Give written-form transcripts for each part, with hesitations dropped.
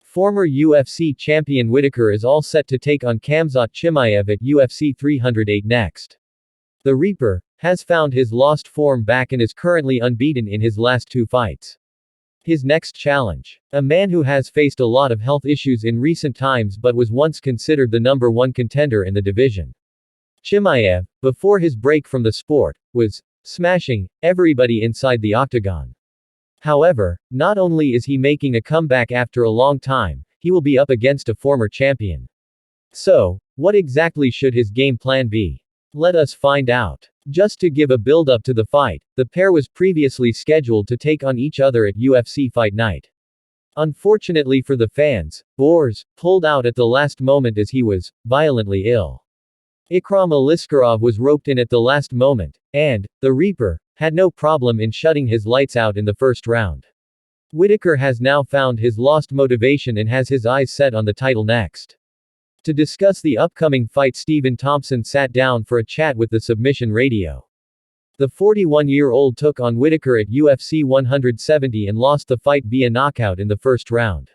Former UFC champion Whittaker is all set to take on Khamzat Chimaev at UFC 308 next. The Reaper has found his lost form back and is currently unbeaten in his last 2 fights. His next challenge. A man who has faced a lot of health issues in recent times but was once considered the #1 contender in the division. Chimaev, before his break from the sport, was smashing everybody inside the octagon. However, not only is he making a comeback after a long time, he will be up against a former champion. So, what exactly should his game plan be? Let us find out. Just to give a build-up to the fight, the pair was previously scheduled to take on each other at UFC Fight Night. Unfortunately for the fans, Borz pulled out at the last moment as he was violently ill. Ikram Aliskerov was roped in at the last moment, and the Reaper had no problem in shutting his lights out in the first round. Whittaker has now found his lost motivation and has his eyes set on the title next. To discuss the upcoming fight, Stephen Thompson sat down for a chat with the Submission Radio. The 41-year-old took on Whittaker at UFC 170 and lost the fight via knockout in the first round.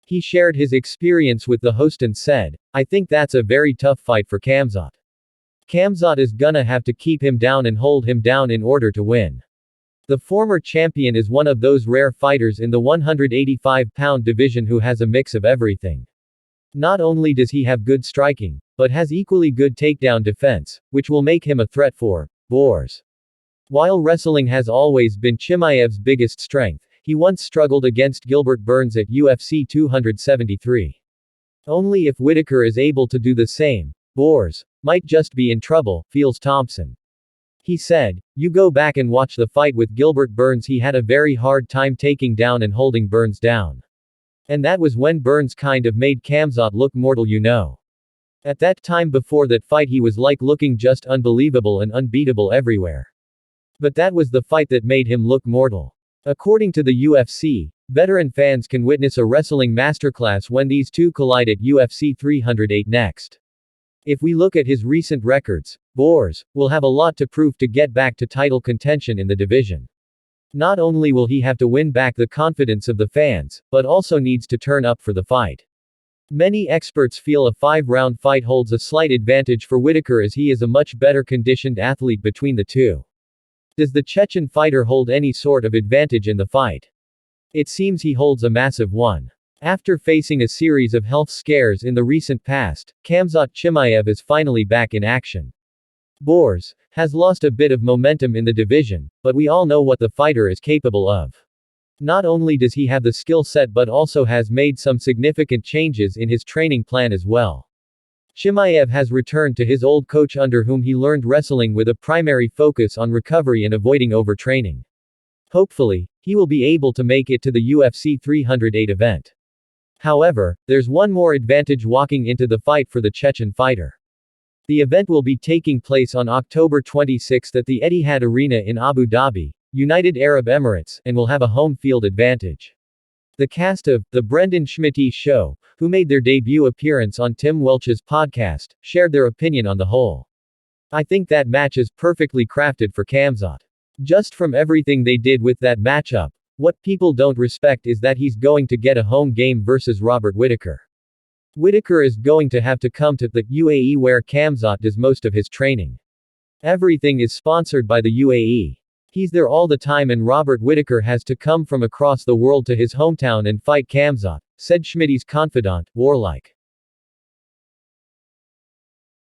He shared his experience with the host and said, "I think that's a very tough fight for Khamzat. Khamzat is gonna have to keep him down and hold him down in order to win." The former champion is one of those rare fighters in the 185-pound division who has a mix of everything. Not only does he have good striking, but has equally good takedown defense, which will make him a threat for Borz. While wrestling has always been Chimaev's biggest strength, he once struggled against Gilbert Burns at UFC 273. Only if Whittaker is able to do the same, Borz might just be in trouble, feels Thompson. He said, "You go back and watch the fight with Gilbert Burns, he had a very hard time taking down and holding Burns down. And that was when Burns kind of made Khamzat look mortal, you know. At that time before that fight he was like looking just unbelievable and unbeatable everywhere. But that was the fight that made him look mortal." According to the UFC, veteran fans can witness a wrestling masterclass when these two collide at UFC 308 next. If we look at his recent records, Borz will have a lot to prove to get back to title contention in the division. Not only will he have to win back the confidence of the fans, but also needs to turn up for the fight. Many experts feel a 5-round fight holds a slight advantage for Whittaker as he is a much better conditioned athlete between the two. Does the Chechen fighter hold any sort of advantage in the fight? It seems he holds a massive one. After facing a series of health scares in the recent past, Khamzat Chimaev is finally back in action. Borz has lost a bit of momentum in the division, but we all know what the fighter is capable of. Not only does he have the skill set but also has made some significant changes in his training plan as well. Chimaev has returned to his old coach under whom he learned wrestling with a primary focus on recovery and avoiding overtraining. Hopefully, he will be able to make it to the UFC 308 event. However, there's one more advantage walking into the fight for the Chechen fighter. The event will be taking place on October 26 at the Etihad Arena in Abu Dhabi, United Arab Emirates, and will have a home field advantage. The cast of The Brendan Schmitte Show, who made their debut appearance on Tim Welch's podcast, shared their opinion on the whole. "I think that match is perfectly crafted for Khamzat. Just from everything they did with that matchup, what people don't respect is that he's going to get a home game versus Robert Whittaker. Whittaker is going to have to come to the UAE where Khamzat does most of his training. Everything is sponsored by the UAE. He's there all the time and Robert Whittaker has to come from across the world to his hometown and fight Khamzat," said Schmitte's confidant, Warlike.